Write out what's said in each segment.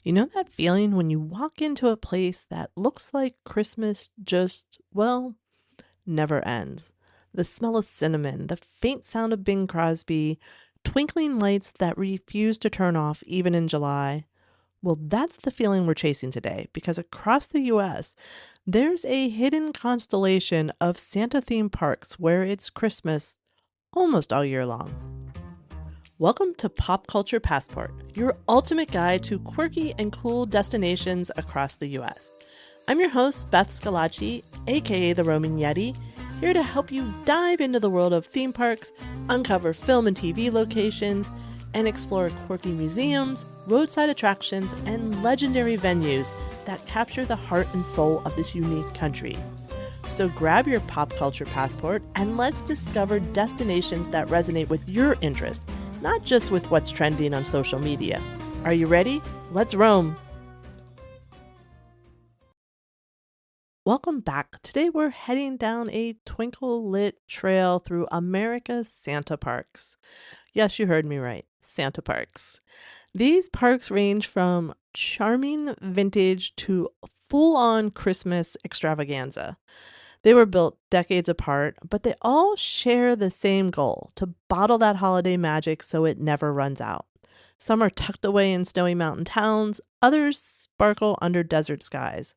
You know that feeling when you walk into a place that looks like Christmas just, well, never ends? The smell of cinnamon, the faint sound of Bing Crosby, twinkling lights that refuse to turn off even in July. Well, that's the feeling we're chasing today because across the US, there's a hidden constellation of Santa themed parks where it's Christmas almost all year long. Welcome to Pop Culture Passport, your ultimate guide to quirky and cool destinations across the US. I'm your host, Beth Scalacci, aka the Roman Yeti, here to help you dive into the world of theme parks, uncover film and TV locations, and explore quirky museums, roadside attractions, and legendary venues that capture the heart and soul of this unique country. So grab your pop culture passport and let's discover destinations that resonate with your interest, not just with what's trending on social media. Are you ready? Let's roam! Welcome back. Today we're heading down a twinkle-lit trail through America's Santa parks. Yes, you heard me right. Santa parks. These parks range from charming vintage to full-on Christmas extravaganza. They were built decades apart, but they all share the same goal: to bottle that holiday magic so it never runs out. Some are tucked away in snowy mountain towns, others sparkle under desert skies.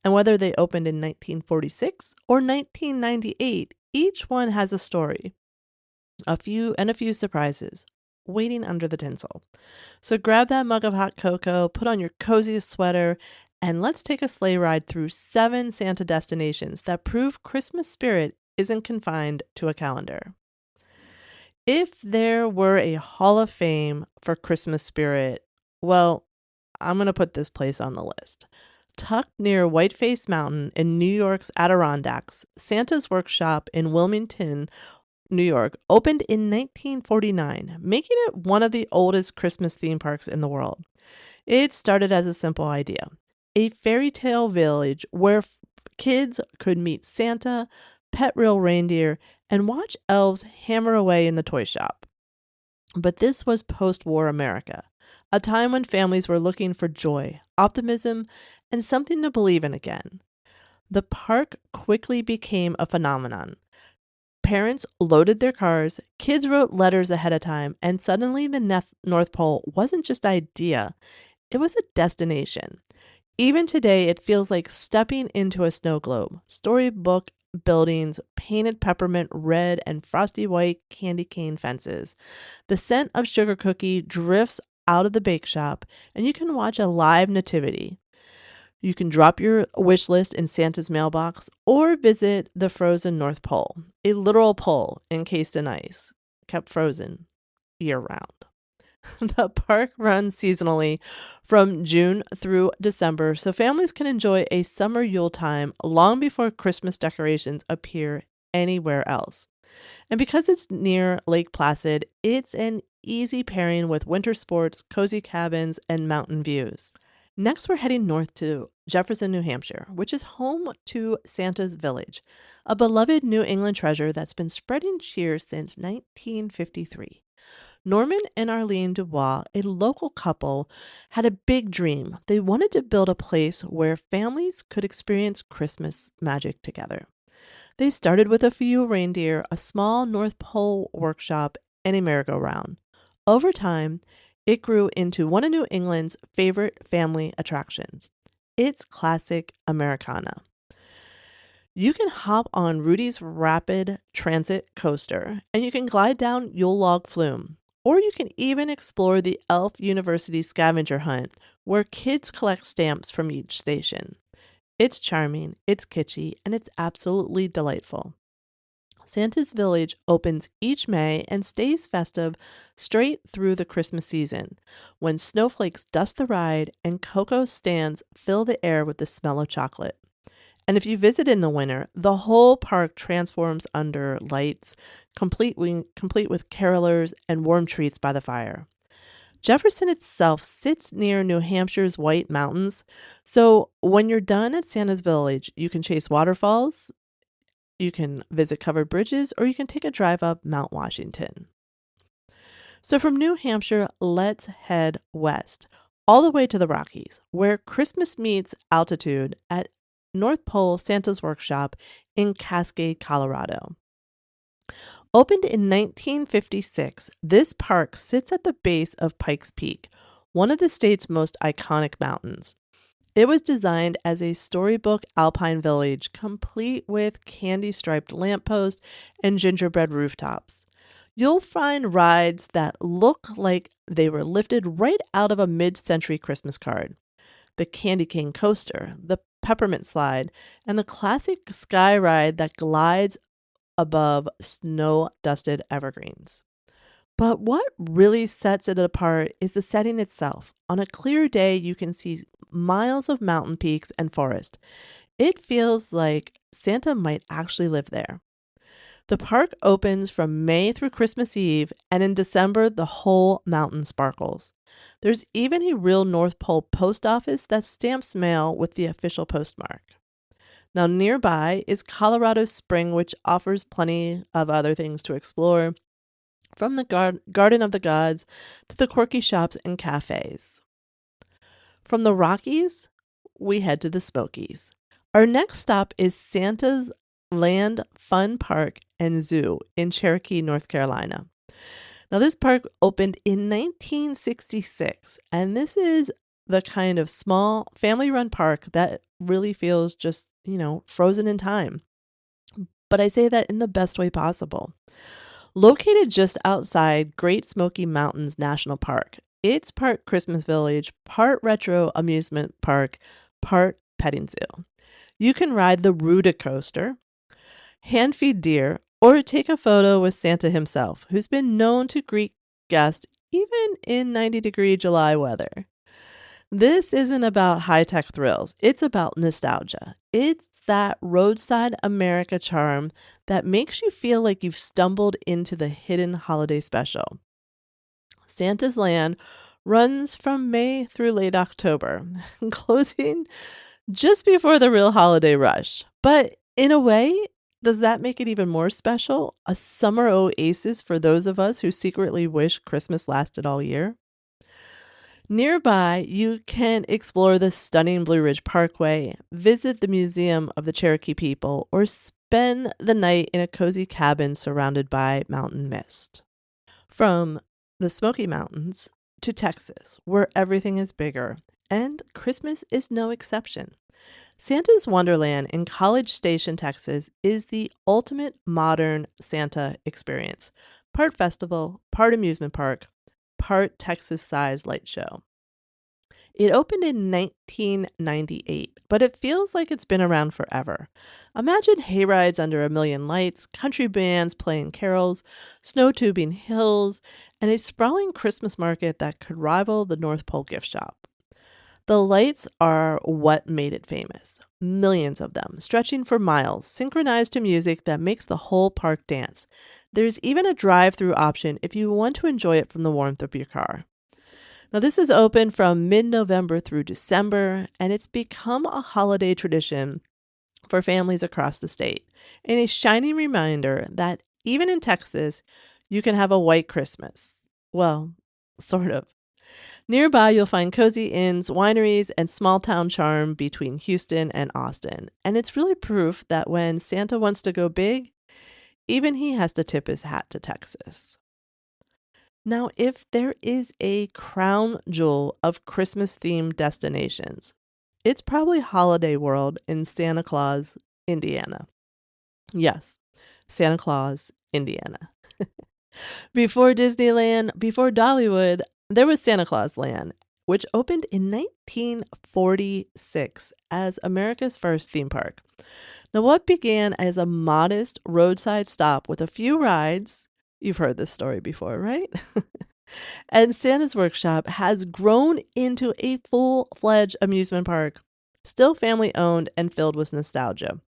And whether they opened in 1946 or 1998, each one has a story, a few surprises waiting under the tinsel. So grab that mug of hot cocoa, put on your coziest sweater, and let's take a sleigh ride through 7 Santa destinations that prove Christmas spirit isn't confined to a calendar. If there were a Hall of Fame for Christmas spirit, well, I'm going to put this place on the list. Tucked near Whiteface Mountain in New York's Adirondacks, Santa's Workshop in Wilmington, New York, opened in 1949, making it one of the oldest Christmas theme parks in the world. It started as a simple idea: a fairy tale village where kids could meet Santa, pet real reindeer, and watch elves hammer away in the toy shop. But this was post war America, a time when families were looking for joy, optimism, and something to believe in again. The park quickly became a phenomenon. Parents loaded their cars, kids wrote letters ahead of time, and suddenly the North Pole wasn't just an idea, it was a destination. Even today, it feels like stepping into a snow globe. Storybook buildings, painted peppermint red and frosty white candy cane fences. The scent of sugar cookie drifts out of the bake shop, and you can watch a live nativity. You can drop your wish list in Santa's mailbox or visit the frozen North Pole, a literal pole encased in ice, kept frozen year round. The park runs seasonally from June through December, so families can enjoy a summer Yule time long before Christmas decorations appear anywhere else. And because it's near Lake Placid, it's an easy pairing with winter sports, cozy cabins, and mountain views. Next, we're heading north to Jefferson, New Hampshire, which is home to Santa's Village, a beloved New England treasure that's been spreading cheer since 1953. Norman and Arlene Dubois, a local couple, had a big dream. They wanted to build a place where families could experience Christmas magic together. They started with a few reindeer, a small North Pole workshop, and a merry-go-round. Over time, it grew into one of New England's favorite family attractions. It's classic Americana. You can hop on Rudy's Rapid Transit coaster and you can glide down Yule Log Flume. Or you can even explore the Elf University scavenger hunt where kids collect stamps from each station. It's charming, it's kitschy, and it's absolutely delightful. Santa's Village opens each May and stays festive straight through the Christmas season, when snowflakes dust the ride and cocoa stands fill the air with the smell of chocolate. And if you visit in the winter, the whole park transforms under lights, complete with carolers and warm treats by the fire. Jefferson itself sits near New Hampshire's White Mountains, so when you're done at Santa's Village, you can chase waterfalls, you can visit covered bridges, or you can take a drive up Mount Washington. So from New Hampshire, let's head west. all the way to the Rockies, where Christmas meets altitude at North Pole Santa's Workshop in Cascade, Colorado. Opened in 1956, this park sits at the base of Pikes Peak, one of the state's most iconic mountains. It was designed as a storybook alpine village, complete with candy-striped lampposts and gingerbread rooftops. You'll find rides that look like they were lifted right out of a mid-century Christmas card. The Candy Cane coaster, the Peppermint slide, and the classic sky ride that glides above snow-dusted evergreens. But what really sets it apart is the setting itself. On a clear day, you can see miles of mountain peaks and forest. It feels like Santa might actually live there. The park opens from May through Christmas Eve, and in December, the whole mountain sparkles. There's even a real North Pole post office that stamps mail with the official postmark. Now, nearby is Colorado Spring, which offers plenty of other things to explore, from the Garden of the Gods to the quirky shops and cafes. From the Rockies, we head to the Smokies. Our next stop is Santa's Land Fun Park and Zoo in Cherokee, North Carolina. Now, this park opened in 1966, and this is the kind of small family-run park that really feels just, frozen in time. But I say that in the best way possible. Located just outside Great Smoky Mountains National Park, it's part Christmas Village, part retro amusement park, part petting zoo. You can ride the Ruda coaster, hand feed deer, or take a photo with Santa himself, who's been known to greet guests even in 90-degree July weather. This isn't about high-tech thrills. It's about nostalgia. It's that roadside America charm that makes you feel like you've stumbled into the hidden holiday special. Santa's Land runs from May through late October, closing just before the real holiday rush. But in a way, does that make it even more special? A summer oasis for those of us who secretly wish Christmas lasted all year? Nearby, you can explore the stunning Blue Ridge Parkway, visit the Museum of the Cherokee People, or spend the night in a cozy cabin surrounded by mountain mist. From the Smoky Mountains to Texas, where everything is bigger, and Christmas is no exception. Santa's Wonderland in College Station, Texas, is the ultimate modern Santa experience. Part festival, part amusement park, part Texas-sized light show. It opened in 1998, but it feels like it's been around forever. Imagine hayrides under a million lights, country bands playing carols, snow tubing hills, and a sprawling Christmas market that could rival the North Pole gift shop. The lights are what made it famous. Millions of them, stretching for miles, synchronized to music that makes the whole park dance. There's even a drive-through option if you want to enjoy it from the warmth of your car. Now, this is open from mid-November through December, and it's become a holiday tradition for families across the state, and a shining reminder that even in Texas, you can have a white Christmas. Well, sort of. Nearby, you'll find cozy inns, wineries, and small-town charm between Houston and Austin. And it's really proof that when Santa wants to go big, even he has to tip his hat to Texas. Now, if there is a crown jewel of Christmas-themed destinations, it's probably Holiday World in Santa Claus, Indiana. Yes, Santa Claus, Indiana. Before Disneyland, before Dollywood, there was Santa Claus Land, which opened in 1946 as America's first theme park. Now, what began as a modest roadside stop with a few rides, you've heard this story before, right? And Santa's Workshop has grown into a full-fledged amusement park, still family-owned and filled with nostalgia.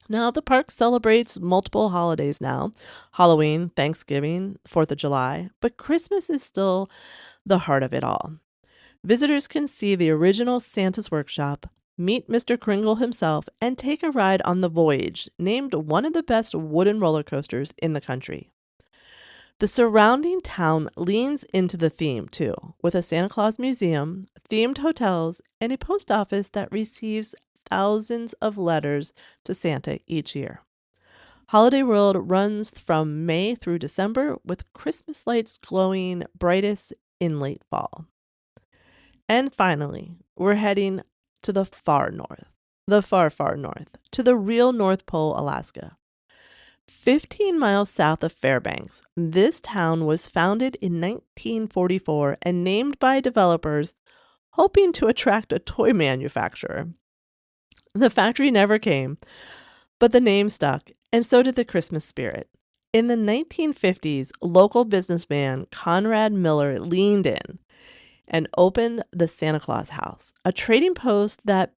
Now, the park celebrates multiple holidays now, Halloween, Thanksgiving, 4th of July, but Christmas is still the heart of it all. Visitors can see the original Santa's Workshop, meet Mr. Kringle himself, and take a ride on the Voyage, named one of the best wooden roller coasters in the country. The surrounding town leans into the theme too, with a Santa Claus museum, themed hotels, and a post office that receives thousands of letters to Santa each year. Holiday World runs from May through December, with Christmas lights glowing brightest in late fall. And finally, we're heading to the far north, far north, to the real North Pole, Alaska. 15 miles south of Fairbanks, this town was founded in 1944 and named by developers hoping to attract a toy manufacturer. The factory never came, but the name stuck, and so did the Christmas spirit. In the 1950s, local businessman Conrad Miller leaned in and opened the Santa Claus House, a trading post that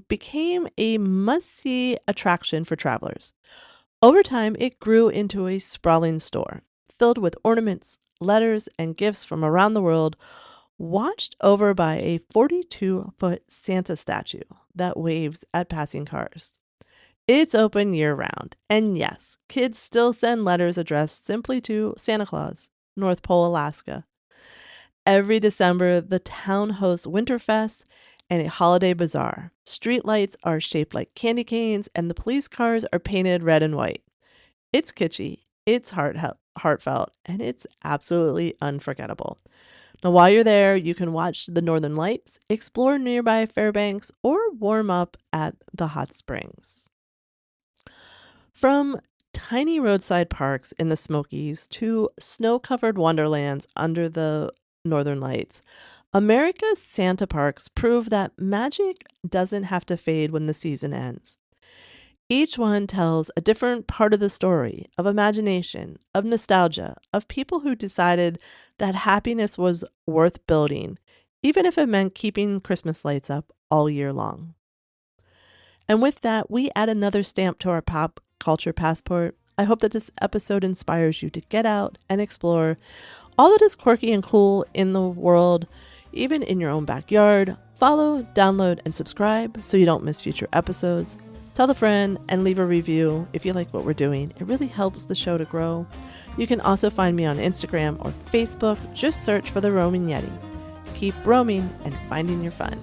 became a must-see attraction for travelers. Over time, it grew into a sprawling store, filled with ornaments, letters, and gifts from around the world, watched over by a 42-foot Santa statue that waves at passing cars. It's open year-round, and yes, kids still send letters addressed simply to Santa Claus, North Pole, Alaska. Every December, the town hosts Winterfest and a holiday bazaar. Streetlights are shaped like candy canes, and the police cars are painted red and white. It's kitschy, it's heartfelt, and it's absolutely unforgettable. Now, while you're there, you can watch the Northern Lights, explore nearby Fairbanks, or warm up at the hot springs. From tiny roadside parks in the Smokies to snow-covered wonderlands under the Northern Lights, America's Santa parks prove that magic doesn't have to fade when the season ends. Each one tells a different part of the story, of imagination, of nostalgia, of people who decided that happiness was worth building, even if it meant keeping Christmas lights up all year long. And with that, we add another stamp to our pop culture passport. I hope that this episode inspires you to get out and explore all that is quirky and cool in the world, even in your own backyard. Follow, download, and subscribe so you don't miss future episodes. Tell a friend and leave a review if you like what we're doing. It really helps the show to grow. You can also find me on Instagram or Facebook. Just search for The Roaming Yeti. Keep roaming and finding your fun.